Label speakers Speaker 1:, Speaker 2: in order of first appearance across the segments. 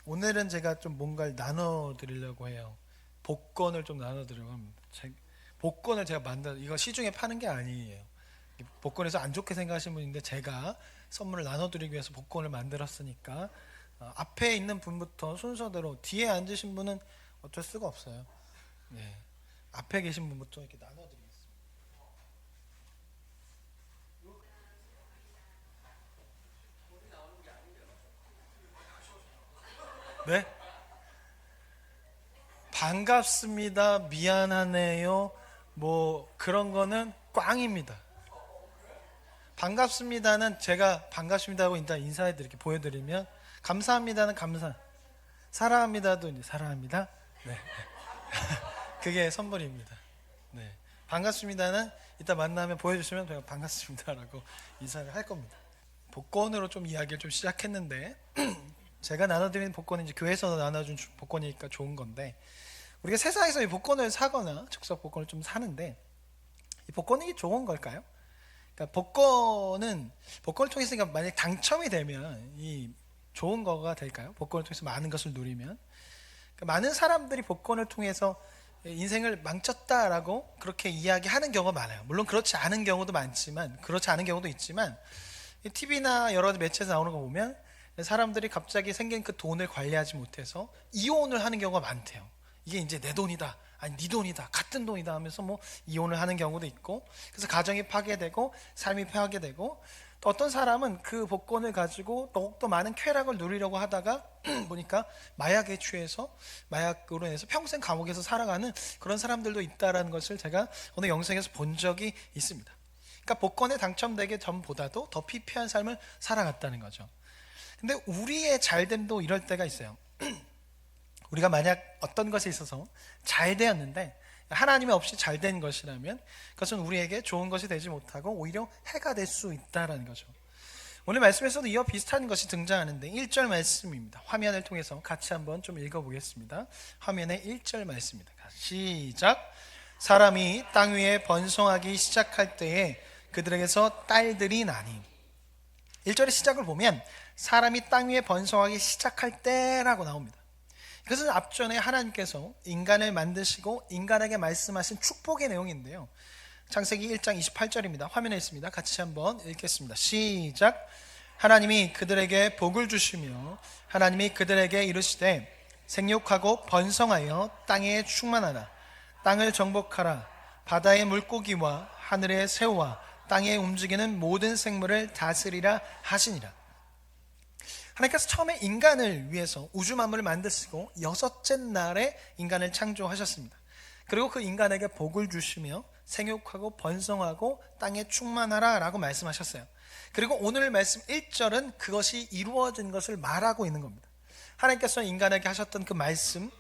Speaker 1: 오늘은 제가 좀 뭔가를 나눠드리려고 해요. 복권을 좀 나눠드리려고 합니다. 복권을 제가 이거 시중에 파는 게 아니에요. 복권에서 안 좋게 생각하시는 분인데 제가 선물을 나눠드리기 위해서 복권을 만들었으니까 앞에 있는 분부터 순서대로 뒤에 앉으신 분은 어쩔 수가 없어요. 네, 앞에 계신 분부터 이렇게 나눠드리겠습니다. 네? 반갑습니다. 미안하네요. 뭐 그런 거는 꽝입니다. 반갑습니다는 제가 반갑습니다 하고 일단 인사해드릴게 보여드리면 감사합니다는 감사, 사랑합니다도 이제 사랑합니다. 네, 그게 선물입니다. 네, 반갑습니다는 이따 만나면 보여주시면 제가 반갑습니다라고 인사를 할 겁니다. 복권으로 좀 이야기를 좀 시작했는데 제가 나눠드리는 복권은 이제 교회에서 나눠준 복권이니까 좋은 건데 우리가 세상에서 이 복권을 사거나 즉석 복권을 좀 사는데 이 복권이 좋은 걸까요? 그러니까 복권을 통해서 만약 당첨이 되면 이 좋은 거가 될까요? 복권을 통해서 많은 것을 누리면 그러니까 많은 사람들이 복권을 통해서 인생을 망쳤다라고 그렇게 이야기하는 경우가 많아요. 물론 그렇지 않은 경우도 많지만 그렇지 않은 경우도 있지만 TV나 여러 매체에서 나오는 거 보면 사람들이 갑자기 생긴 그 돈을 관리하지 못해서 이혼을 하는 경우가 많대요. 이게 이제 내 돈이다, 아니 네 돈이다, 같은 돈이다 하면서 뭐 이혼을 하는 경우도 있고, 그래서 가정이 파괴되고 삶이 파괴되고, 또 어떤 사람은 그 복권을 가지고 더욱더 많은 쾌락을 누리려고 하다가 보니까 마약에 취해서 마약으로 인해서 평생 감옥에서 살아가는 그런 사람들도 있다라는 것을 제가 어느 영상에서 본 적이 있습니다. 그러니까 복권에 당첨되기 전보다도 더 피폐한 삶을 살아갔다는 거죠. 근데 우리의 잘됨도 이럴 때가 있어요. 우리가 만약 어떤 것에 있어서 잘 되었는데 하나님 없이 잘 된 것이라면 그것은 우리에게 좋은 것이 되지 못하고 오히려 해가 될 수 있다는 거죠. 오늘 말씀에서도 이와 비슷한 것이 등장하는데 1절 말씀입니다. 화면을 통해서 같이 한번 좀 읽어보겠습니다. 화면에 1절 말씀입니다. 시작. 사람이 땅 위에 번성하기 시작할 때에 그들에게서 딸들이 나니. 1절의 시작을 보면 사람이 땅 위에 번성하기 시작할 때라고 나옵니다. 그것은 앞전에 하나님께서 인간을 만드시고 인간에게 말씀하신 축복의 내용인데요. 창세기 1장 28절입니다. 화면에 있습니다. 같이 한번 읽겠습니다. 시작. 하나님이 그들에게 복을 주시며 하나님이 그들에게 이르시되 생육하고 번성하여 땅에 충만하라. 땅을 정복하라. 바다의 물고기와 하늘의 새우와 땅에 움직이는 모든 생물을 다스리라 하시니라. 하나님께서 처음에 인간을 위해서 우주 만물을 만드시고 여섯째 날에 인간을 창조하셨습니다. 그리고 그 인간에게 복을 주시며 생육하고 번성하고 땅에 충만하라 라고 말씀하셨어요. 그리고 오늘 말씀 1절은 그것이 이루어진 것을 말하고 있는 겁니다. 하나님께서 인간에게 하셨던 그 말씀을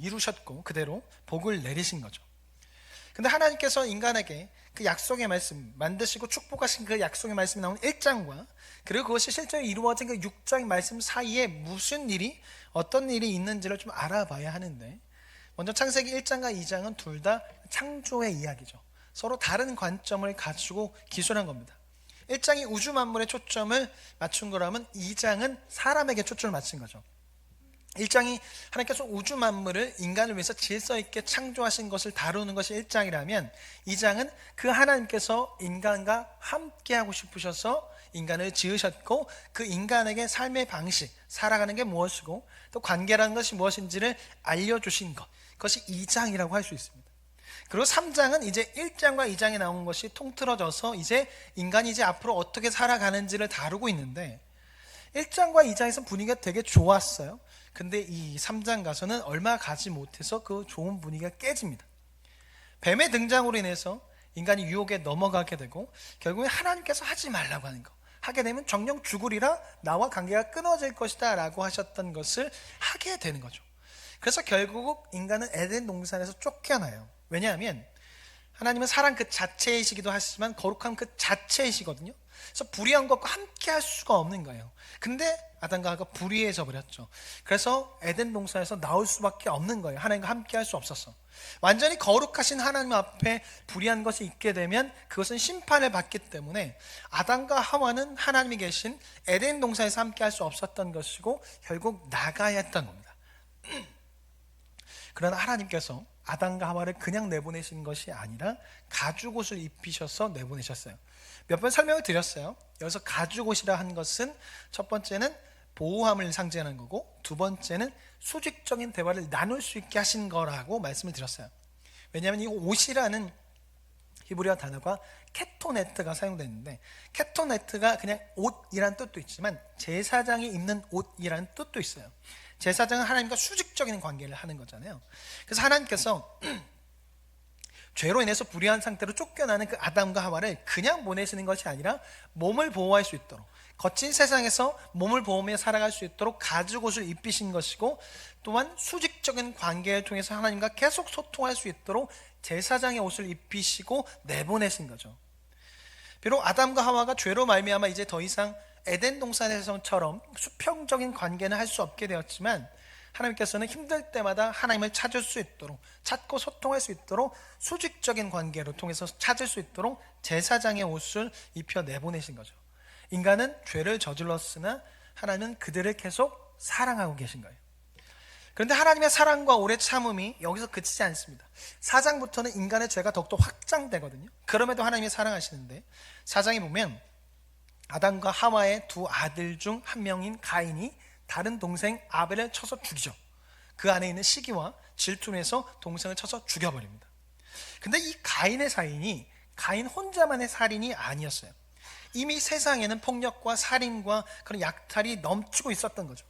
Speaker 1: 이루셨고 그대로 복을 내리신 거죠. 근데 하나님께서 인간에게 그 약속의 말씀 만드시고 축복하신 그 약속의 말씀이 나오는 1장과 그리고 그것이 실제로 이루어진 그 6장의 말씀 사이에 무슨 일이 어떤 일이 있는지를 좀 알아봐야 하는데 먼저 창세기 1장과 2장은 둘 다 창조의 이야기죠. 서로 다른 관점을 가지고 기술한 겁니다. 1장이 우주 만물에 초점을 맞춘 거라면 2장은 사람에게 초점을 맞춘 거죠. 1장이 하나님께서 우주 만물을 인간을 위해서 질서 있게 창조하신 것을 다루는 것이 1장이라면 2장은 그 하나님께서 인간과 함께 하고 싶으셔서 인간을 지으셨고 그 인간에게 삶의 방식, 살아가는 게 무엇이고 또 관계라는 것이 무엇인지를 알려주신 것, 그것이 2장이라고 할 수 있습니다. 그리고 3장은 이제 1장과 2장에 나온 것이 통틀어져서 이제 인간이 이제 앞으로 어떻게 살아가는지를 다루고 있는데 1장과 2장에서 분위기가 되게 좋았어요. 근데 이 3장 가서는 얼마 가지 못해서 그 좋은 분위기가 깨집니다. 뱀의 등장으로 인해서 인간이 유혹에 넘어가게 되고 결국에 하나님께서 하지 말라고 하는 거 하게 되면 정령 죽으리라, 나와 관계가 끊어질 것이다 라고 하셨던 것을 하게 되는 거죠. 그래서 결국 인간은 에덴 동산에서 쫓겨나요. 왜냐하면 하나님은 사랑 그 자체이시기도 하시지만 거룩함 그 자체이시거든요. 그래서 불의한 것과 함께 할 수가 없는 거예요. 근데 아담과 하와가 불의해져 버렸죠. 그래서 에덴 동산에서 나올 수밖에 없는 거예요. 하나님과 함께 할 수 없었어. 완전히 거룩하신 하나님 앞에 불의한 것이 있게 되면 그것은 심판을 받기 때문에 아담과 하와는 하나님이 계신 에덴 동산에서 함께 할 수 없었던 것이고 결국 나가야 했던 겁니다. 그러나 하나님께서 아담과 하와를 그냥 내보내신 것이 아니라 가죽옷을 입히셔서 내보내셨어요. 몇 번 설명을 드렸어요. 여기서 가죽옷이라 한 것은 첫 번째는 보호함을 상징하는 거고, 두 번째는 수직적인 대화를 나눌 수 있게 하신 거라고 말씀을 드렸어요. 왜냐하면 이 옷이라는 히브리어 단어가 케토네트가 사용되는데, 케토네트가 그냥 옷이란 뜻도 있지만 제사장이 입는 옷이라는 뜻도 있어요. 제사장은 하나님과 수직적인 관계를 하는 거잖아요. 그래서 하나님께서 죄로 인해서 불의한 상태로 쫓겨나는 그 아담과 하와를 그냥 보내시는 것이 아니라 몸을 보호할 수 있도록, 거친 세상에서 몸을 보호하며 살아갈 수 있도록 가죽옷을 입히신 것이고, 또한 수직적인 관계를 통해서 하나님과 계속 소통할 수 있도록 제사장의 옷을 입히시고 내보내신 거죠. 비록 아담과 하와가 죄로 말미암아 이제 더 이상 에덴 동산에서처럼 수평적인 관계는 할 수 없게 되었지만, 하나님께서는 힘들 때마다 하나님을 찾을 수 있도록, 찾고 소통할 수 있도록 수직적인 관계로 통해서 찾을 수 있도록 제사장의 옷을 입혀 내보내신 거죠. 인간은 죄를 저질렀으나 하나님은 그들을 계속 사랑하고 계신 거예요. 그런데 하나님의 사랑과 오래 참음이 여기서 그치지 않습니다. 4장부터는 인간의 죄가 더욱더 확장되거든요. 그럼에도 하나님이 사랑하시는데, 4장에 보면 아담과 하와의 두 아들 중 한 명인 가인이 다른 동생 아벨을 쳐서 죽이죠. 그 안에 있는 시기와 질투에서 동생을 쳐서 죽여버립니다. 근데 이 가인의 살인이 가인 혼자만의 살인이 아니었어요. 이미 세상에는 폭력과 살인과 그런 약탈이 넘치고 있었던 거죠.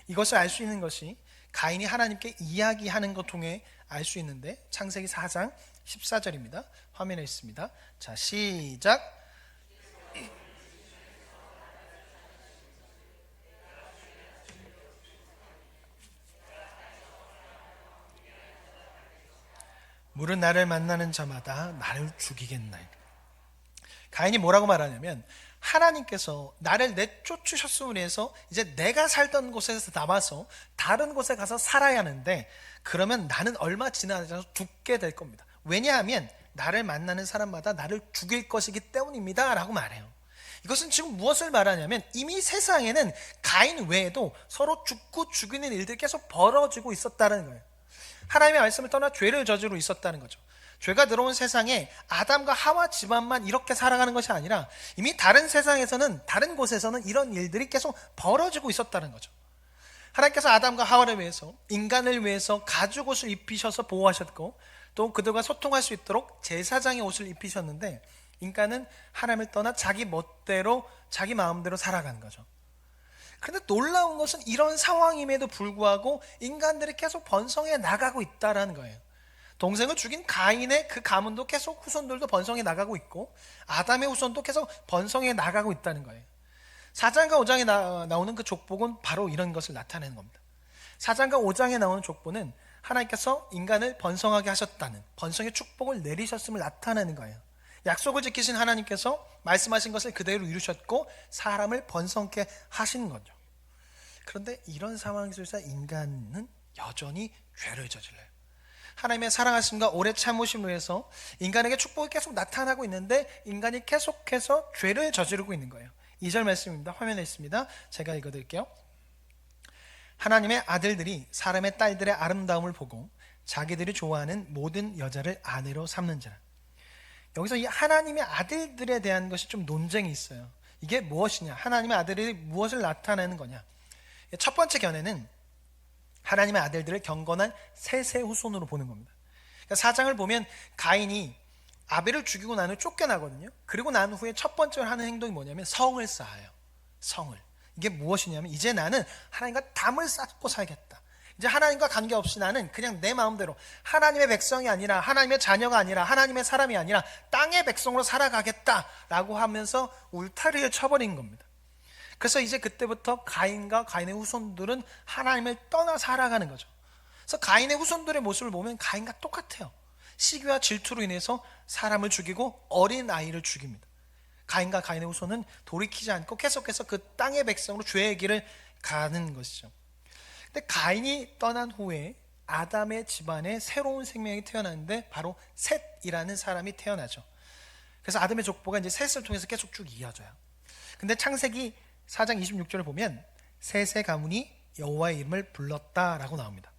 Speaker 1: 이것을 알 수 있는 것이 가인이 하나님께 이야기하는 것 통해 알 수 있는데, 창세기 4장 14절입니다. 화면에 있습니다. 자, 시작. 물은 나를 만나는 자마다 나를 죽이겠나이다. 가인이 뭐라고 말하냐면, 하나님께서 나를 내쫓으셨음으로 해서 이제 내가 살던 곳에서 나와서 다른 곳에 가서 살아야 하는데, 그러면 나는 얼마 지나지 않아서 죽게 될 겁니다. 왜냐하면 나를 만나는 사람마다 나를 죽일 것이기 때문입니다 라고 말해요. 이것은 지금 무엇을 말하냐면, 이미 세상에는 가인 외에도 서로 죽고 죽이는 일들이 계속 벌어지고 있었다는 거예요. 하나님의 말씀을 떠나 죄를 저지르고 있었다는 거죠. 죄가 들어온 세상에 아담과 하와 집안만 이렇게 살아가는 것이 아니라 이미 다른 세상에서는, 다른 곳에서는 이런 일들이 계속 벌어지고 있었다는 거죠. 하나님께서 아담과 하와를 위해서, 인간을 위해서 가죽옷을 입히셔서 보호하셨고, 또 그들과 소통할 수 있도록 제사장의 옷을 입히셨는데, 인간은 하나님을 떠나 자기 멋대로, 자기 마음대로 살아가는 거죠. 그런데 놀라운 것은 이런 상황임에도 불구하고 인간들이 계속 번성해 나가고 있다는 거예요. 동생을 죽인 가인의 그 가문도 계속, 후손들도 번성해 나가고 있고, 아담의 후손도 계속 번성해 나가고 있다는 거예요. 4장과 5장에 나오는 그 족보는 바로 이런 것을 나타내는 겁니다. 4장과 5장에 나오는 족보는 하나님께서 인간을 번성하게 하셨다는, 번성의 축복을 내리셨음을 나타내는 거예요. 약속을 지키신 하나님께서 말씀하신 것을 그대로 이루셨고 사람을 번성케 하신 거죠. 그런데 이런 상황 속에서 인간은 여전히 죄를 저질러요. 하나님의 사랑하심과 오래 참으심으로 해서 인간에게 축복이 계속 나타나고 있는데, 인간이 계속해서 죄를 저지르고 있는 거예요. 2절 말씀입니다. 화면에 있습니다. 제가 읽어드릴게요. 하나님의 아들들이 사람의 딸들의 아름다움을 보고 자기들이 좋아하는 모든 여자를 아내로 삼는지라. 여기서 이 하나님의 아들들에 대한 것이 좀 논쟁이 있어요. 이게 무엇이냐, 하나님의 아들이 무엇을 나타내는 거냐. 첫 번째 견해는 하나님의 아들들을 경건한 셋의 후손으로 보는 겁니다. 그러니까 4장을 보면 가인이 아벨을 죽이고 난 후에 쫓겨나거든요. 그리고 난 후에 첫 번째로 하는 행동이 뭐냐면 성을 쌓아요. 성을. 이게 무엇이냐면, 이제 나는 하나님과 담을 쌓고 살겠다. 이제 하나님과 관계없이 나는 그냥 내 마음대로 하나님의 백성이 아니라, 하나님의 자녀가 아니라, 하나님의 사람이 아니라 땅의 백성으로 살아가겠다라고 하면서 울타리를 쳐버린 겁니다. 그래서 이제 그때부터 가인과 가인의 후손들은 하나님을 떠나 살아가는 거죠. 그래서 가인의 후손들의 모습을 보면 가인과 똑같아요. 시기와 질투로 인해서 사람을 죽이고 어린 아이를 죽입니다. 가인과 가인의 후손은 돌이키지 않고 계속해서 그 땅의 백성으로 죄의 길을 가는 것이죠. 근데 가인이 떠난 후에 아담의 집안에 새로운 생명이 태어났는데 바로 셋이라는 사람이 태어나죠. 그래서 아담의 족보가 이제 셋을 통해서 계속 쭉 이어져요. 근데 창세기 4장 26절을 보면 셋의 가문이 여호와의 이름을 불렀다라고 나옵니다.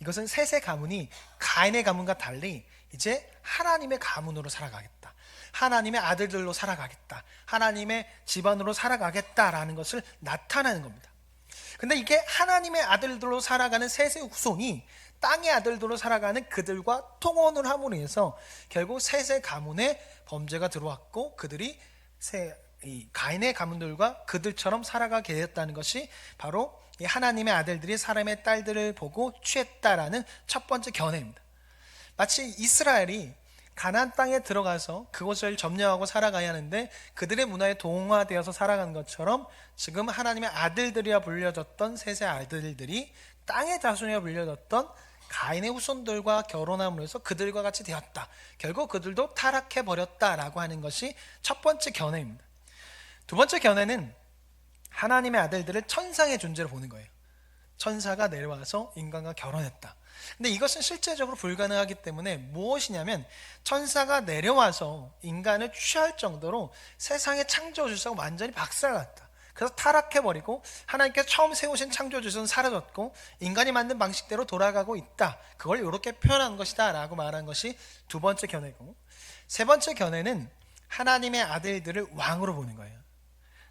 Speaker 1: 이것은 셋의 가문이 가인의 가문과 달리 이제 하나님의 가문으로 살아가겠다, 하나님의 아들들로 살아가겠다, 하나님의 집안으로 살아가겠다라는 것을 나타내는 겁니다. 근데 이게 하나님의 아들들로 살아가는 셋의 후손이 땅의 아들들로 살아가는 그들과 통혼을 함으로 해서 결국 셋의 가문에 범죄가 들어왔고 그들이 이 가인의 가문들과 그들처럼 살아가게 되었다는 것이 바로 이 하나님의 아들들이 사람의 딸들을 보고 취했다라는 첫 번째 견해입니다. 마치 이스라엘이 가나안 땅에 들어가서 그곳을 점령하고 살아가야 하는데 그들의 문화에 동화되어서 살아가는 것처럼 지금 하나님의 아들들이라 불려졌던 셋의 아들들이 땅의 자손이라 불려졌던 가인의 후손들과 결혼함으로 해서 그들과 같이 되었다. 결국 그들도 타락해버렸다라고 하는 것이 첫 번째 견해입니다. 두 번째 견해는 하나님의 아들들을 천상의 존재로 보는 거예요. 천사가 내려와서 인간과 결혼했다. 근데 이것은 실제적으로 불가능하기 때문에 무엇이냐면 천사가 내려와서 인간을 취할 정도로 세상의 창조 질서가 완전히 박살났다. 그래서 타락해버리고 하나님께서 처음 세우신 창조 질서는 사라졌고 인간이 만든 방식대로 돌아가고 있다. 그걸 이렇게 표현한 것이다 라고 말한 것이 두 번째 견해고, 세 번째 견해는 하나님의 아들들을 왕으로 보는 거예요.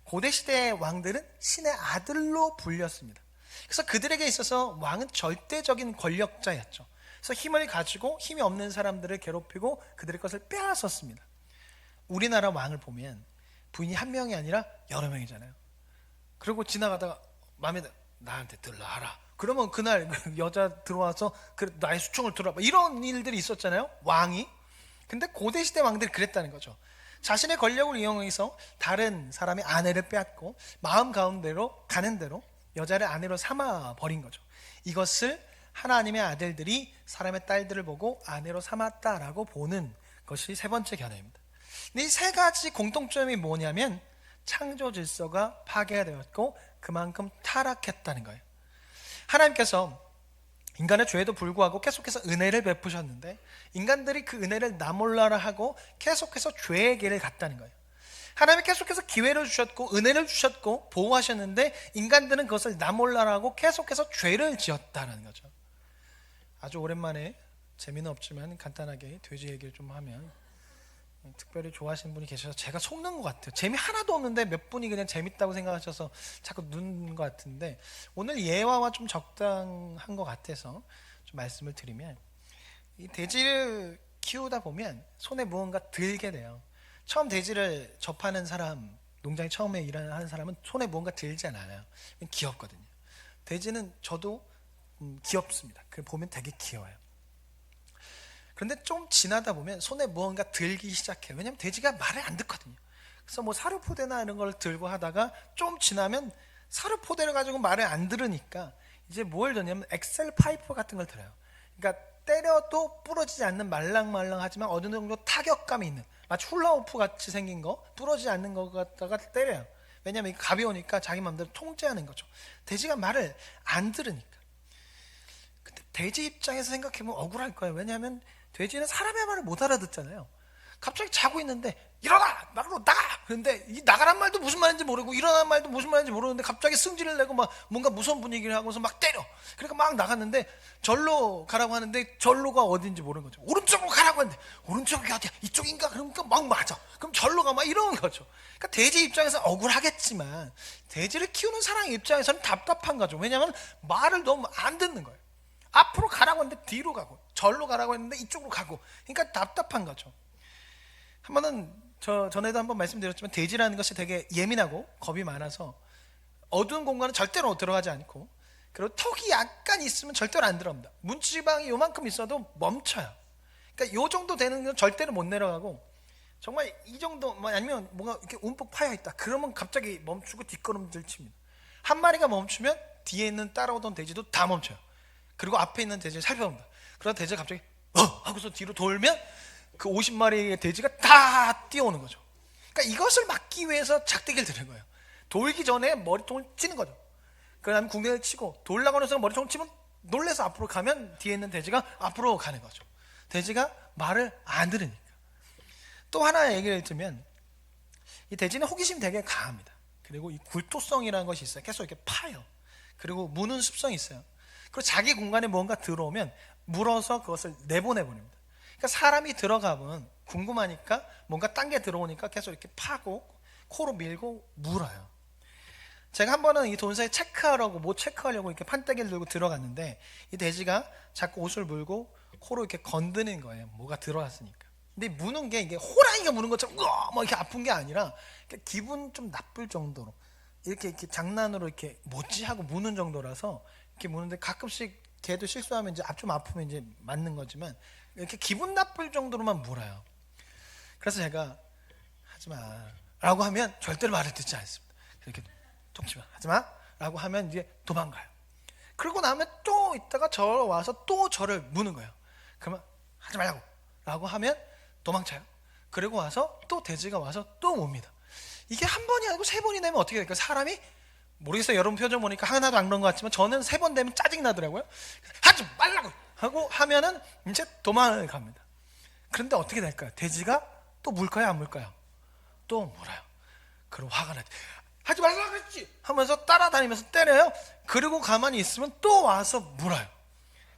Speaker 1: 고대시대의 왕들은 신의 아들로 불렸습니다. 그래서 그들에게 있어서 왕은 절대적인 권력자였죠. 그래서 힘을 가지고 힘이 없는 사람들을 괴롭히고 그들의 것을 빼앗았습니다. 우리나라 왕을 보면 부인이 한 명이 아니라 여러 명이잖아요. 그리고 지나가다가 마음에 나한테 들러하라. 그러면 그날 여자 들어와서 나의 수총을 들어봐. 이런 일들이 있었잖아요. 왕이. 근데 고대시대 왕들이 그랬다는 거죠. 자신의 권력을 이용해서 다른 사람의 아내를 빼앗고 마음 가운데로 가는 대로 여자를 아내로 삼아 버린 거죠. 이것을 하나님의 아들들이 사람의 딸들을 보고 아내로 삼았다라고 보는 것이 세 번째 견해입니다. 이 세 가지 공통점이 뭐냐면 창조 질서가 파괴가 되었고 그만큼 타락했다는 거예요. 하나님께서 인간의 죄에도 불구하고 계속해서 은혜를 베푸셨는데 인간들이 그 은혜를 나몰라라 하고 계속해서 죄의 길을 갔다는 거예요. 하나님이 계속해서 기회를 주셨고 은혜를 주셨고 보호하셨는데 인간들은 그것을 나몰라라 하고 계속해서 죄를 지었다는 거죠. 아주 오랜만에 재미는 없지만 간단하게 돼지 얘기를 좀 하면, 특별히 좋아하시는 분이 계셔서 제가 속는 것 같아요. 재미 하나도 없는데 몇 분이 그냥 재밌다고 생각하셔서 자꾸 누는 것 같은데, 오늘 예화와 좀 적당한 것 같아서 좀 말씀을 드리면, 이 돼지를 키우다 보면 손에 무언가 들게 돼요. 처음 돼지를 접하는 사람, 농장에 처음에 일하는 사람은 손에 무언가 들지 않아요. 귀엽거든요. 돼지는 저도 귀엽습니다. 그 보면 되게 귀여워요. 그런데 좀 지나다 보면 손에 무언가 들기 시작해요. 왜냐하면 돼지가 말을 안 듣거든요. 그래서 뭐 사료포대나 이런 걸 들고 하다가 좀 지나면 사료포대를 가지고 말을 안 들으니까 이제 뭘 넣냐면 엑셀 파이프 같은 걸 들어요. 그러니까 때려도 부러지지 않는 말랑말랑하지만 어느 정도 타격감이 있는, 마치 훌라후프 같이 생긴 거, 부러지지 않는 거 갖다가 때려요. 왜냐하면 가벼우니까 자기 마음대로 통제하는 거죠. 돼지가 말을 안 들으니까. 근데 돼지 입장에서 생각해보면 억울할 거예요. 왜냐하면 돼지는 사람의 말을 못 알아듣잖아요. 갑자기 자고 있는데 일어나! 나가로 나가! 그런데 이 나가란 말도 무슨 말인지 모르고 일어나는 말도 무슨 말인지 모르는데 갑자기 승질을 내고 막 뭔가 무서운 분위기를 하고서 막 때려. 그러니까 막 나갔는데 절로 가라고 하는데 절로가 어딘지 모르는 거죠. 오른쪽으로 가라고 하는데 오른쪽이 어디야? 이쪽인가? 그러니까 막 맞아. 그럼 절로 가 막 이러는 거죠. 그러니까 돼지 입장에서 억울하겠지만 돼지를 키우는 사람 입장에서는 답답한 거죠. 왜냐하면 말을 너무 안 듣는 거예요. 앞으로 가라고 했는데 뒤로 가고, 절로 가라고 했는데 이쪽으로 가고, 그러니까 답답한 거죠. 한 번은 전에도 한번 말씀드렸지만 돼지라는 것이 되게 예민하고 겁이 많아서 어두운 공간은 절대로 들어가지 않고, 그리고 턱이 약간 있으면 절대로 안 들어갑니다. 문지방이 요만큼 있어도 멈춰요. 그러니까 요 정도 되는 건 절대로 못 내려가고, 정말 이 정도 아니면 뭔가 이렇게 움푹 파여 있다 그러면 갑자기 멈추고 뒷걸음질 칩니다. 한 마리가 멈추면 뒤에 있는 따라오던 돼지도 다 멈춰요. 그리고 앞에 있는 돼지를 살펴봅니다. 그러다 돼지가 갑자기 하고서 뒤로 돌면 그 50마리의 돼지가 다 뛰어오는 거죠. 그러니까 이것을 막기 위해서 작대기를 드는 거예요. 돌기 전에 머리통을 치는 거죠. 그 다음에 궁뎅이를 치고 돌라고 하는 순간 머리통을 치면 놀래서 앞으로 가면 뒤에 있는 돼지가 앞으로 가는 거죠. 돼지가 말을 안 들으니까. 또 하나 얘기를 들면 이 돼지는 호기심이 되게 강합니다. 그리고 이 굴토성이라는 것이 있어요. 계속 이렇게 파요. 그리고 무는 습성이 있어요. 그리고 자기 공간에 뭔가 들어오면 물어서 그것을 내보내버립니다. 그러니까 사람이 들어가면 궁금하니까 뭔가 딴 게 들어오니까 계속 이렇게 파고 코로 밀고 물어요. 제가 한 번은 이 돈사에 체크하려고 뭐 체크하려고 이렇게 판때기를 들고 들어갔는데 이 돼지가 자꾸 옷을 물고 코로 이렇게 건드는 거예요. 뭐가 들어왔으니까. 근데 무는 게 이게 호랑이가 무는 것처럼 뭐 이렇게 아픈 게 아니라 기분 좀 나쁠 정도로 이렇게 장난으로 이렇게 뭐지 하고 무는 정도라서 이렇게 무는데 가끔씩 걔도 실수하면 이제 좀 아프면 이제 맞는 거지만 이렇게 기분 나쁠 정도로만 물어요. 그래서 제가 하지 마라고 하면 절대로 말을 듣지 않습니다. 이렇게 톡치 마, 하지 마라고 하면 이제 도망가요. 그러고 나면 또 있다가 저 와서 또 저를 무는 거예요. 그러면 하지 말라고 라고 하면 도망쳐요. 그리고 와서 또 돼지가 와서 또 옵니다. 이게 한 번이 아니고 세 번이 되면 어떻게 될까요? 사람이 모르겠어요. 여러분 표정 보니까 하나도 안 그런 것 같지만 저는 세 번 되면 짜증 나더라고요. 하지 말라고 하고 하면은 이제 도망을 갑니다. 그런데 어떻게 될까요? 돼지가 또 물까요, 안 물까요? 또 물어요. 그럼 화가 나지. 하지 말라고 했지 하면서 따라다니면서 때려요. 그리고 가만히 있으면 또 와서 물어요.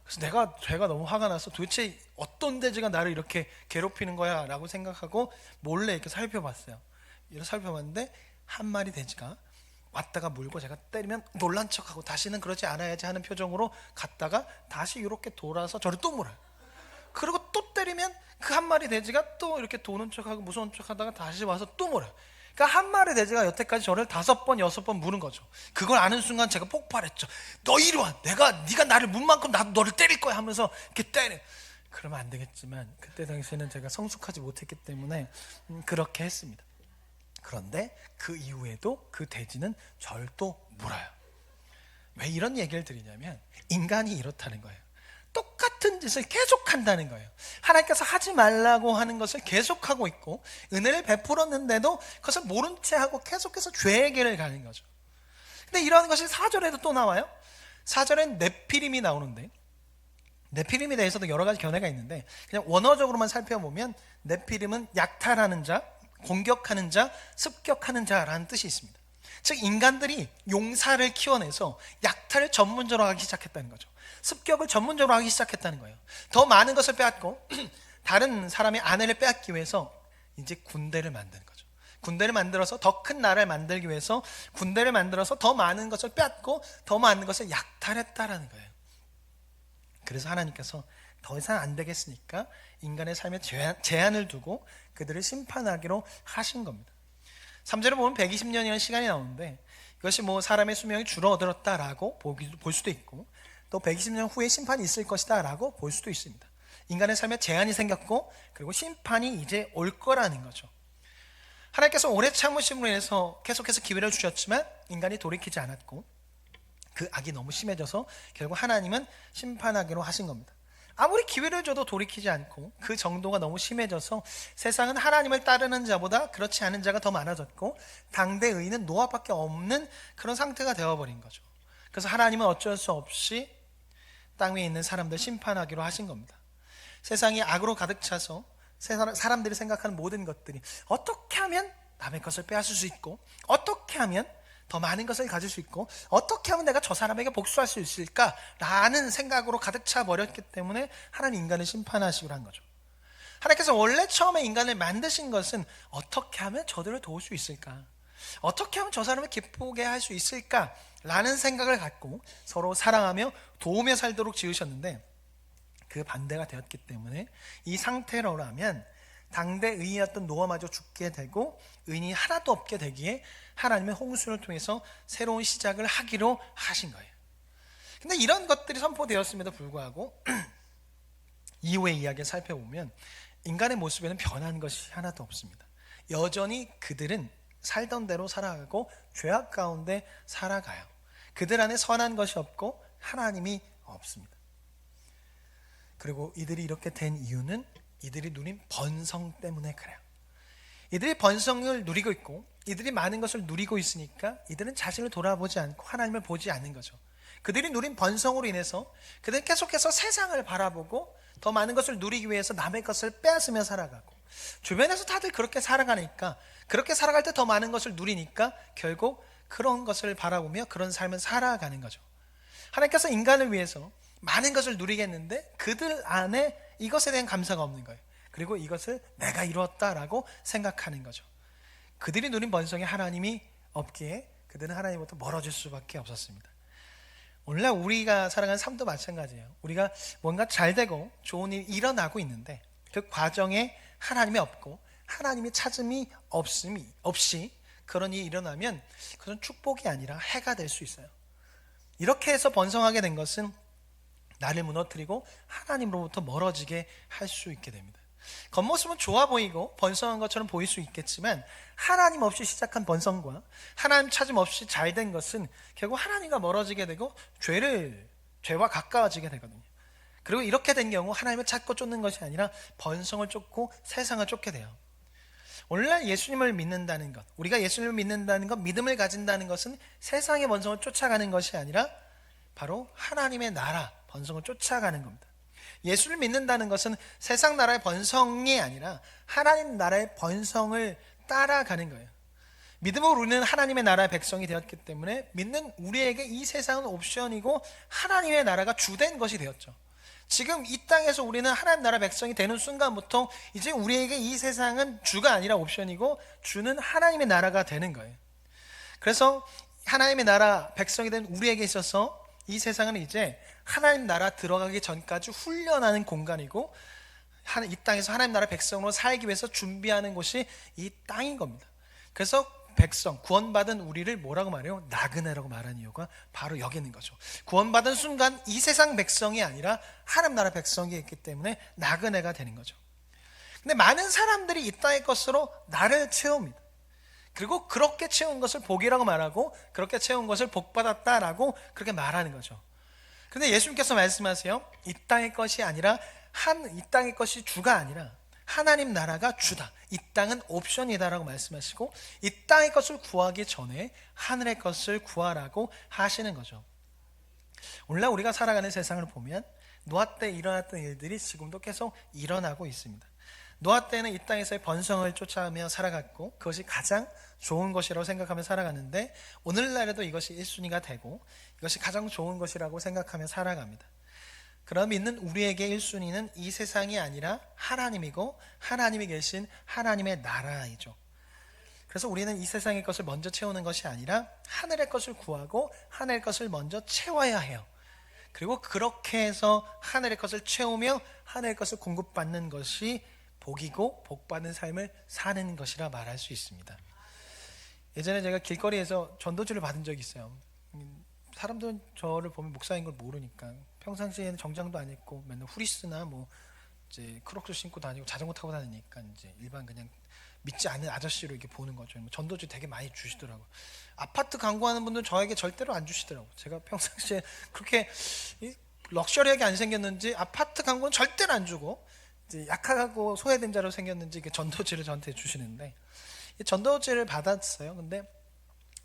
Speaker 1: 그래서 제가 너무 화가 나서 도대체 어떤 돼지가 나를 이렇게 괴롭히는 거야 라고 생각하고 몰래 이렇게 살펴봤어요. 이렇게 살펴봤는데 한 마리 돼지가 왔다가 물고 제가 때리면 놀란 척하고 다시는 그러지 않아야지 하는 표정으로 갔다가 다시 이렇게 돌아서 저를 또 물어요. 그리고 또 때리면 그 한 마리 돼지가 또 이렇게 도는 척하고 무서운 척하다가 다시 와서 또 물어요. 그러니까 한 마리 돼지가 여태까지 저를 5번, 6번 무는 거죠. 그걸 아는 순간 제가 폭발했죠. 너 이리 와. 네가 나를 문 만큼 나도 너를 때릴 거야 하면서 이렇게 때려. 그러면 안 되겠지만 그때 당시에는 제가 성숙하지 못했기 때문에 그렇게 했습니다. 그런데 그 이후에도 그 돼지는 저를 또 물어요. 왜 이런 얘기를 드리냐면 인간이 이렇다는 거예요. 똑같은 짓을 계속한다는 거예요. 하나님께서 하지 말라고 하는 것을 계속하고 있고 은혜를 베풀었는데도 그것을 모른 채 하고 계속해서 죄의 길을 가는 거죠. 근데 이런 것이 4절에도 또 나와요. 4절엔 네피림이 나오는데 네피림에 대해서도 여러 가지 견해가 있는데 그냥 원어적으로만 살펴보면 네피림은 약탈하는 자, 공격하는 자, 습격하는 자라는 뜻이 있습니다. 즉 인간들이 용사를 키워내서 약탈을 전문적으로 하기 시작했다는 거죠. 습격을 전문적으로 하기 시작했다는 거예요. 더 많은 것을 빼앗고 다른 사람의 아내를 빼앗기 위해서 이제 군대를 만드는 거죠. 군대를 만들어서 더 큰 나라를 만들기 위해서 군대를 만들어서 더 많은 것을 빼앗고 더 많은 것을 약탈했다라는 거예요. 그래서 하나님께서 더 이상 안 되겠으니까 인간의 삶에 제한을 두고 그들을 심판하기로 하신 겁니다. 3절에 보면 120년이라는 시간이 나오는데 이것이 뭐 사람의 수명이 줄어들었다라고 볼 수도 있고 또 120년 후에 심판이 있을 것이다 라고 볼 수도 있습니다. 인간의 삶에 제한이 생겼고 그리고 심판이 이제 올 거라는 거죠. 하나님께서 오래 참으심으로 인해서 계속해서 기회를 주셨지만 인간이 돌이키지 않았고 그 악이 너무 심해져서 결국 하나님은 심판하기로 하신 겁니다. 아무리 기회를 줘도 돌이키지 않고 그 정도가 너무 심해져서 세상은 하나님을 따르는 자보다 그렇지 않은 자가 더 많아졌고 당대 의인은 노아밖에 없는 그런 상태가 되어버린 거죠. 그래서 하나님은 어쩔 수 없이 땅 위에 있는 사람들 심판하기로 하신 겁니다. 세상이 악으로 가득 차서 사람들이 생각하는 모든 것들이 어떻게 하면 남의 것을 빼앗을 수 있고 어떻게 하면 더 많은 것을 가질 수 있고 어떻게 하면 내가 저 사람에게 복수할 수 있을까라는 생각으로 가득 차버렸기 때문에 하나님 인간을 심판하시기로 한 거죠. 하나님께서 원래 처음에 인간을 만드신 것은 어떻게 하면 저들을 도울 수 있을까? 어떻게 하면 저 사람을 기쁘게 할 수 있을까? 라는 생각을 갖고 서로 사랑하며 도우며 살도록 지으셨는데 그 반대가 되었기 때문에 이 상태로라면 당대 의인이었던 노아마저 죽게 되고 의인이 하나도 없게 되기에 하나님의 홍수를 통해서 새로운 시작을 하기로 하신 거예요. 근데 이런 것들이 선포되었음에도 불구하고 이후의 이야기를 살펴보면 인간의 모습에는 변한 것이 하나도 없습니다. 여전히 그들은 살던 대로 살아가고 죄악 가운데 살아가요. 그들 안에 선한 것이 없고 하나님이 없습니다. 그리고 이들이 이렇게 된 이유는 이들이 누린 번성 때문에 그래요. 이들이 번성을 누리고 있고 이들이 많은 것을 누리고 있으니까 이들은 자신을 돌아보지 않고 하나님을 보지 않는 거죠. 그들이 누린 번성으로 인해서 그들은 계속해서 세상을 바라보고 더 많은 것을 누리기 위해서 남의 것을 빼앗으며 살아가고, 주변에서 다들 그렇게 살아가니까, 그렇게 살아갈 때 더 많은 것을 누리니까 결국 그런 것을 바라보며 그런 삶을 살아가는 거죠. 하나님께서 인간을 위해서 많은 것을 누리겠는데 그들 안에 이것에 대한 감사가 없는 거예요. 그리고 이것을 내가 이루었다라고 생각하는 거죠. 그들이 누린 번성에 하나님이 없기에 그들은 하나님부터 멀어질 수밖에 없었습니다. 오늘날 우리가 살아가는 삶도 마찬가지예요. 우리가 뭔가 잘 되고 좋은 일이 일어나고 있는데 그 과정에 하나님이 없고 하나님의 찾음이 없이 그런 일이 일어나면 그건 축복이 아니라 해가 될 수 있어요. 이렇게 해서 번성하게 된 것은 나를 무너뜨리고 하나님으로부터 멀어지게 할 수 있게 됩니다. 겉모습은 좋아 보이고 번성한 것처럼 보일 수 있겠지만 하나님 없이 시작한 번성과 하나님 찾음 없이 잘 된 것은 결국 하나님과 멀어지게 되고 죄와 가까워지게 되거든요. 그리고 이렇게 된 경우 하나님을 찾고 쫓는 것이 아니라 번성을 쫓고 세상을 쫓게 돼요. 오늘날 예수님을 믿는다는 것, 우리가 예수님을 믿는다는 것, 믿음을 가진다는 것은 세상의 번성을 쫓아가는 것이 아니라 바로 하나님의 나라 번성을 쫓아가는 겁니다. 예수를 믿는다는 것은 세상 나라의 번성이 아니라 하나님 나라의 번성을 따라가는 거예요. 믿음으로 우리는 하나님의 나라의 백성이 되었기 때문에 믿는 우리에게 이 세상은 옵션이고 하나님의 나라가 주된 것이 되었죠. 지금 이 땅에서 우리는 하나님 나라 백성이 되는 순간부터 이제 우리에게 이 세상은 주가 아니라 옵션이고 주는 하나님의 나라가 되는 거예요. 그래서 하나님의 나라 백성이 된 우리에게 있어서 이 세상은 이제 하나님 나라 들어가기 전까지 훈련하는 공간이고 이 땅에서 하나님 나라 백성으로 살기 위해서 준비하는 곳이 이 땅인 겁니다. 그래서 백성, 구원받은 우리를 뭐라고 말해요? 나그네라고 말하는 이유가 바로 여기 있는 거죠. 구원받은 순간 이 세상 백성이 아니라 하나님 나라 백성이 있기 때문에 나그네가 되는 거죠. 근데 많은 사람들이 이 땅의 것으로 나를 채웁니다. 그리고 그렇게 채운 것을 복이라고 말하고 그렇게 채운 것을 복받았다라고 그렇게 말하는 거죠. 그런데 예수님께서 말씀하세요. 이 땅의 것이 아니라 이 땅의 것이 주가 아니라 하나님 나라가 주다. 이 땅은 옵션이다라고 말씀하시고 이 땅의 것을 구하기 전에 하늘의 것을 구하라고 하시는 거죠. 오늘날 우리가 살아가는 세상을 보면 노아 때 일어났던 일들이 지금도 계속 일어나고 있습니다. 노아 때는 이 땅에서의 번성을 쫓아가며 살아갔고 그것이 가장 좋은 것이라고 생각하며 살아갔는데 오늘날에도 이것이 1순위가 되고 이것이 가장 좋은 것이라고 생각하며 살아갑니다. 그럼 믿는 우리에게 1순위는 이 세상이 아니라 하나님이고 하나님이 계신 하나님의 나라이죠. 그래서 우리는 이 세상의 것을 먼저 채우는 것이 아니라 하늘의 것을 구하고 하늘의 것을 먼저 채워야 해요. 그리고 그렇게 해서 하늘의 것을 채우며 하늘의 것을 공급받는 것이 복이고 복받는 삶을 사는 것이라 말할 수 있습니다. 예전에 제가 길거리에서 전도지를 받은 적이 있어요. 사람들은 저를 보면 목사인 걸 모르니까 평상시에는 정장도 안 입고 맨날 후리스나 뭐 이제 크록스 신고 다니고 자전거 타고 다니니까 이제 일반 그냥 믿지 않는 아저씨로 이렇게 보는 거죠. 전도지 되게 많이 주시더라고요. 아파트 광고하는 분들은 저에게 절대로 안 주시더라고요. 제가 평상시에 그렇게 럭셔리하게 안 생겼는지 아파트 광고는 절대로 안 주고 이제 약하고 소외된 자로 생겼는지 전도지를 저한테 주시는데 전도지를 받았어요. 근데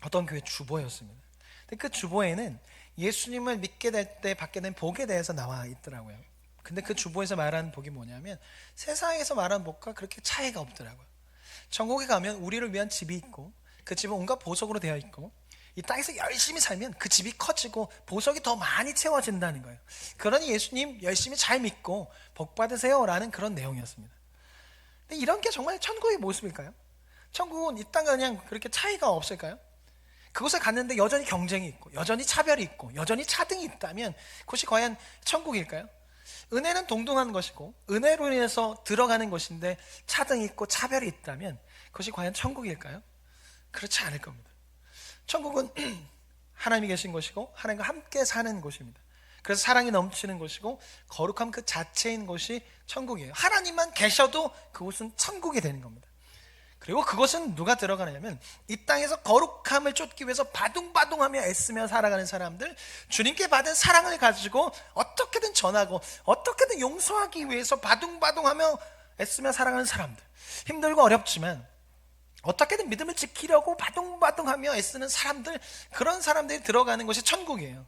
Speaker 1: 어떤 교회 주보였습니다. 근데 그 주보에는 예수님을 믿게 될 때 받게 된 복에 대해서 나와 있더라고요. 근데 그 주보에서 말하는 복이 뭐냐면 세상에서 말하는 복과 그렇게 차이가 없더라고요. 천국에 가면 우리를 위한 집이 있고 그 집은 온갖 보석으로 되어 있고 이 땅에서 열심히 살면 그 집이 커지고 보석이 더 많이 채워진다는 거예요. 그러니 예수님 열심히 잘 믿고 복 받으세요 라는 그런 내용이었습니다. 근데 이런 게 정말 천국의 모습일까요? 천국은 이 땅과 그냥 그렇게 차이가 없을까요? 그곳에 갔는데 여전히 경쟁이 있고 여전히 차별이 있고 여전히 차등이 있다면 그것이 과연 천국일까요? 은혜는 동등한 것이고 은혜로 인해서 들어가는 것인데 차등이 있고 차별이 있다면 그것이 과연 천국일까요? 그렇지 않을 겁니다. 천국은 하나님이 계신 것이고 하나님과 함께 사는 곳입니다. 그래서 사랑이 넘치는 곳이고 거룩함 그 자체인 곳이 천국이에요. 하나님만 계셔도 그곳은 천국이 되는 겁니다. 그리고 그것은 누가 들어가냐면 이 땅에서 거룩함을 쫓기 위해서 바둥바둥하며 애쓰며 살아가는 사람들, 주님께 받은 사랑을 가지고 어떻게든 전하고 어떻게든 용서하기 위해서 바둥바둥하며 애쓰며 살아가는 사람들, 힘들고 어렵지만 어떻게든 믿음을 지키려고 바둥바둥하며 애쓰는 사람들, 그런 사람들이 들어가는 것이 천국이에요.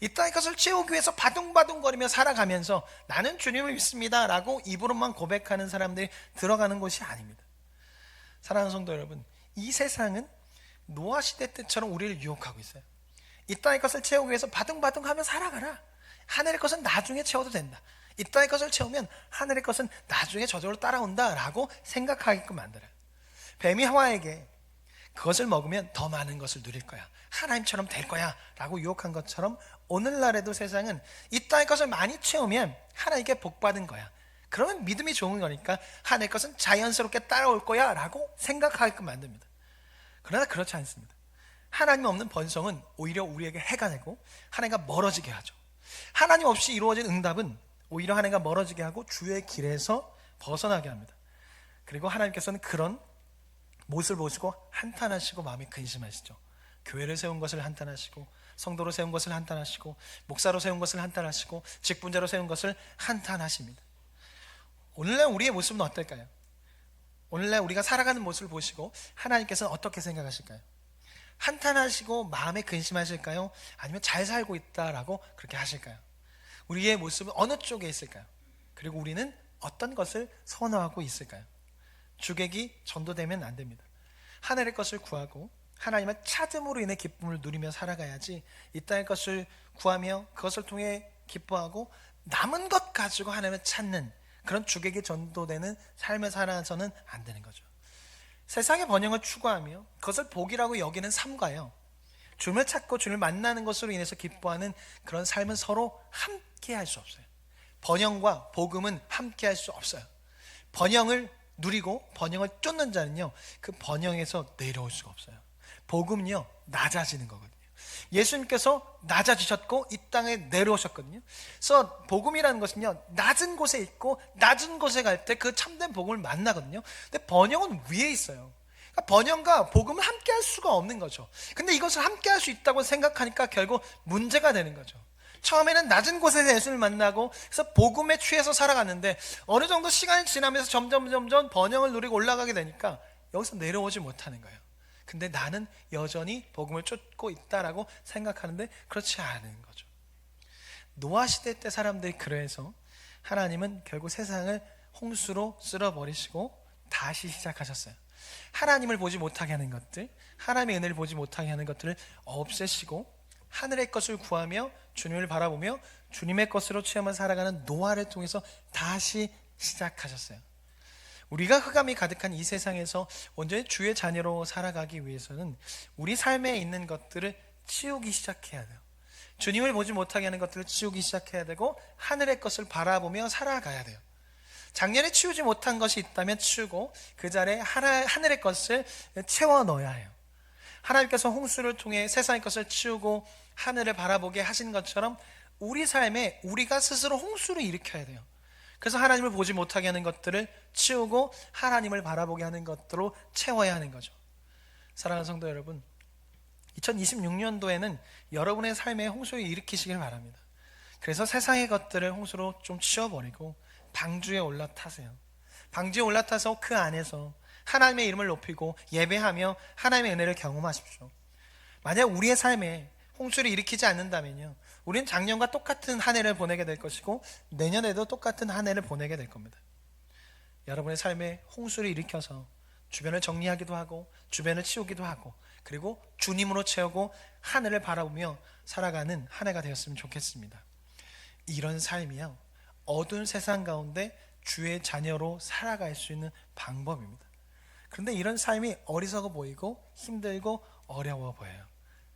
Speaker 1: 이 땅의 것을 채우기 위해서 바둥바둥거리며 살아가면서 나는 주님을 믿습니다 라고 입으로만 고백하는 사람들이 들어가는 것이 아닙니다. 사랑하는 성도 여러분, 이 세상은 노아 시대 때처럼 우리를 유혹하고 있어요. 이 땅의 것을 채우기 위해서 바둥바둥하며 살아가라. 하늘의 것은 나중에 채워도 된다. 이 땅의 것을 채우면 하늘의 것은 나중에 저절로 따라온다 라고 생각하게끔 만들어요. 뱀이 하와에게 그것을 먹으면 더 많은 것을 누릴 거야, 하나님처럼 될 거야 라고 유혹한 것처럼 오늘날에도 세상은 이 땅의 것을 많이 채우면 하나님께 복받은 거야, 그러면 믿음이 좋은 거니까 하나님의 것은 자연스럽게 따라올 거야 라고 생각하게끔 만듭니다. 그러나 그렇지 않습니다. 하나님 없는 번성은 오히려 우리에게 해가 되고 하나님과 멀어지게 하죠. 하나님 없이 이루어진 응답은 오히려 하나님과 멀어지게 하고 주의 길에서 벗어나게 합니다. 그리고 하나님께서는 그런 모습을 보시고 한탄하시고 마음이 근심하시죠. 교회를 세운 것을 한탄하시고, 성도로 세운 것을 한탄하시고, 목사로 세운 것을 한탄하시고, 직분자로 세운 것을 한탄하십니다. 오늘날 우리의 모습은 어떨까요? 오늘날 우리가 살아가는 모습을 보시고 하나님께서는 어떻게 생각하실까요? 한탄하시고 마음에 근심하실까요? 아니면 잘 살고 있다라고 그렇게 하실까요? 우리의 모습은 어느 쪽에 있을까요? 그리고 우리는 어떤 것을 선호하고 있을까요? 주객이 전도되면 안 됩니다. 하늘의 것을 구하고 하나님을 찾음으로 인해 기쁨을 누리며 살아가야지, 이 땅의 것을 구하며 그것을 통해 기뻐하고 남은 것 가지고 하나님을 찾는 그런 주객이 전도되는 삶을 살아서는 안 되는 거죠. 세상의 번영을 추구하며 그것을 복이라고 여기는 삶과요, 주님을 찾고 주님을 만나는 것으로 인해서 기뻐하는 그런 삶은 서로 함께 할 수 없어요. 번영과 복음은 함께 할 수 없어요. 번영을 누리고 번영을 쫓는 자는요, 그 번영에서 내려올 수가 없어요. 복음은요, 낮아지는 거거든요. 예수님께서 낮아지셨고 이 땅에 내려오셨거든요. 그래서 복음이라는 것은요, 낮은 곳에 있고 낮은 곳에 갈 때 그 참된 복음을 만나거든요. 근데 번영은 위에 있어요. 그러니까 번영과 복음은 함께 할 수가 없는 거죠. 근데 이것을 함께 할 수 있다고 생각하니까 결국 문제가 되는 거죠. 처음에는 낮은 곳에서 예수를 만나고 그래서 복음에 취해서 살아갔는데 어느 정도 시간이 지나면서 점점 번영을 누리고 올라가게 되니까 여기서 내려오지 못하는 거예요. 근데 나는 여전히 복음을 쫓고 있다라고 생각하는데 그렇지 않은 거죠. 노아 시대 때 사람들이 그래서 하나님은 결국 세상을 홍수로 쓸어버리시고 다시 시작하셨어요. 하나님을 보지 못하게 하는 것들, 하나님의 은혜를 보지 못하게 하는 것들을 없애시고 하늘의 것을 구하며 주님을 바라보며 주님의 것으로 취하며 살아가는 노아를 통해서 다시 시작하셨어요. 우리가 흑암이 가득한 이 세상에서 온전히 주의 자녀로 살아가기 위해서는 우리 삶에 있는 것들을 치우기 시작해야 돼요. 주님을 보지 못하게 하는 것들을 치우기 시작해야 되고 하늘의 것을 바라보며 살아가야 돼요. 작년에 치우지 못한 것이 있다면 치우고 그 자리에 하늘의 것을 채워 넣어야 해요. 하나님께서 홍수를 통해 세상의 것을 치우고 하늘을 바라보게 하신 것처럼 우리 삶에 우리가 스스로 홍수를 일으켜야 돼요. 그래서 하나님을 보지 못하게 하는 것들을 치우고 하나님을 바라보게 하는 것들로 채워야 하는 거죠. 사랑하는 성도 여러분, 2026년도에는 여러분의 삶에 홍수를 일으키시길 바랍니다. 그래서 세상의 것들을 홍수로 좀 치워버리고 방주에 올라타세요. 방주에 올라타서 그 안에서 하나님의 이름을 높이고 예배하며 하나님의 은혜를 경험하십시오. 만약 우리의 삶에 홍수를 일으키지 않는다면요, 우리는 작년과 똑같은 한 해를 보내게 될 것이고 내년에도 똑같은 한 해를 보내게 될 겁니다. 여러분의 삶에 홍수를 일으켜서 주변을 정리하기도 하고 주변을 치우기도 하고 그리고 주님으로 채우고 하늘을 바라보며 살아가는 한 해가 되었으면 좋겠습니다. 이런 삶이요, 어두운 세상 가운데 주의 자녀로 살아갈 수 있는 방법입니다. 그런데 이런 삶이 어리석어 보이고 힘들고 어려워 보여요.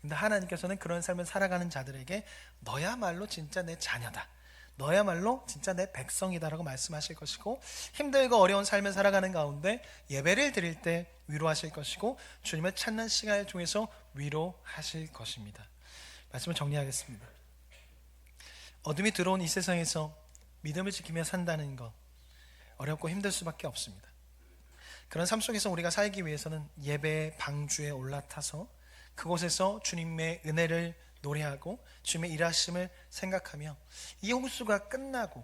Speaker 1: 근데 하나님께서는 그런 삶을 살아가는 자들에게 너야말로 진짜 내 자녀다, 너야말로 진짜 내 백성이다라고 말씀하실 것이고, 힘들고 어려운 삶을 살아가는 가운데 예배를 드릴 때 위로하실 것이고 주님을 찾는 시간을 통해서 위로하실 것입니다. 말씀을 정리하겠습니다. 어둠이 들어온 이 세상에서 믿음을 지키며 산다는 것, 어렵고 힘들 수밖에 없습니다. 그런 삶 속에서 우리가 살기 위해서는 예배의 방주에 올라타서 그곳에서 주님의 은혜를 노래하고 주님의 일하심을 생각하며 이 홍수가 끝나고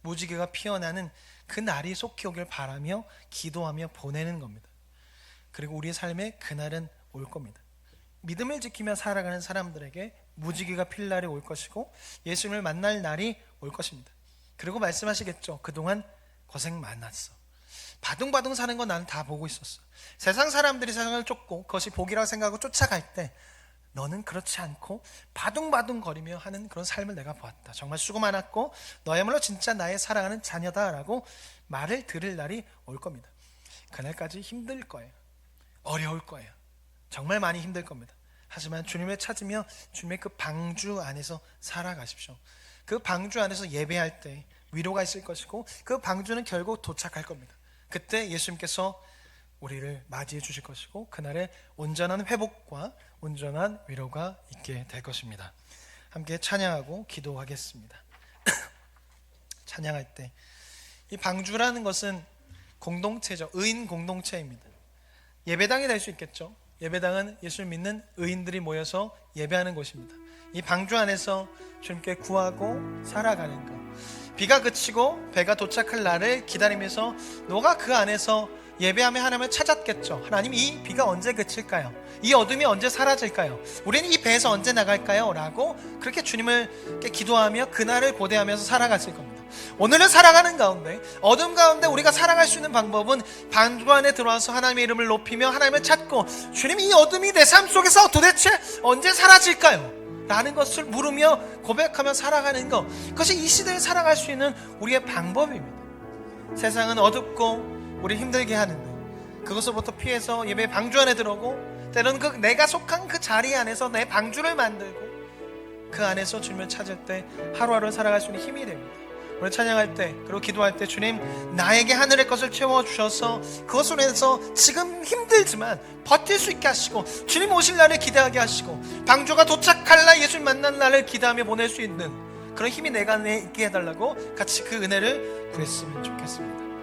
Speaker 1: 무지개가 피어나는 그 날이 속히 오길 바라며 기도하며 보내는 겁니다. 그리고 우리의 삶에 그날은 올 겁니다. 믿음을 지키며 살아가는 사람들에게 무지개가 필 날이 올 것이고 예수님을 만날 날이 올 것입니다. 그리고 말씀하시겠죠. 그동안 고생 많았어. 바둥바둥 사는 건 나는 다 보고 있었어. 세상 사람들이 세상을 쫓고 그것이 복이라고 생각하고 쫓아갈 때 너는 그렇지 않고 바둥바둥 거리며 하는 그런 삶을 내가 보았다. 정말 수고 많았고 너야말로 진짜 나의 사랑하는 자녀다라고 말을 들을 날이 올 겁니다. 그날까지 힘들 거예요. 어려울 거예요. 정말 많이 힘들 겁니다. 하지만 주님을 찾으며 주님의 그 방주 안에서 살아가십시오. 그 방주 안에서 예배할 때 위로가 있을 것이고 그 방주는 결국 도착할 겁니다. 그때 예수님께서 우리를 맞이해 주실 것이고 그날에 온전한 회복과 온전한 위로가 있게 될 것입니다. 함께 찬양하고 기도하겠습니다. 찬양할 때 이 방주라는 것은 공동체죠. 의인 공동체입니다. 예배당이 될 수 있겠죠. 예배당은 예수를 믿는 의인들이 모여서 예배하는 곳입니다. 이 방주 안에서 주님께 구하고 살아가는 것, 비가 그치고 배가 도착할 날을 기다리면서 너가 그 안에서 예배하며 하나님을 찾았겠죠. 하나님, 이 비가 언제 그칠까요? 이 어둠이 언제 사라질까요? 우리는 이 배에서 언제 나갈까요? 라고 그렇게 주님을 기도하며 그날을 고대하면서 살아갔을 겁니다. 오늘은 살아가는 가운데, 어둠 가운데 우리가 살아갈 수 있는 방법은 방주 안에 들어와서 하나님의 이름을 높이며 하나님을 찾고, 주님, 이 어둠이 내 삶 속에서 도대체 언제 사라질까요? 라는 것을 물으며 고백하며 살아가는 것, 그것이 이 시대에 살아갈 수 있는 우리의 방법입니다. 세상은 어둡고 우리 힘들게 하는데 그것으로부터 피해서 예배 방주 안에 들어오고, 때로는 내가 속한 그 자리 안에서 내 방주를 만들고 그 안에서 주님을 찾을 때 하루하루 살아갈 수 있는 힘이 됩니다. 오늘 찬양할 때, 그리고 기도할 때, 주님, 나에게 하늘의 것을 채워주셔서 그것으로 인해서 지금 힘들지만 버틸 수 있게 하시고, 주님 오실 날을 기대하게 하시고, 방주가 도착할 날, 예수님 만난 날을 기대하며 보낼 수 있는 그런 힘이 내 안에 있게 해달라고 같이 그 은혜를 구했으면 좋겠습니다.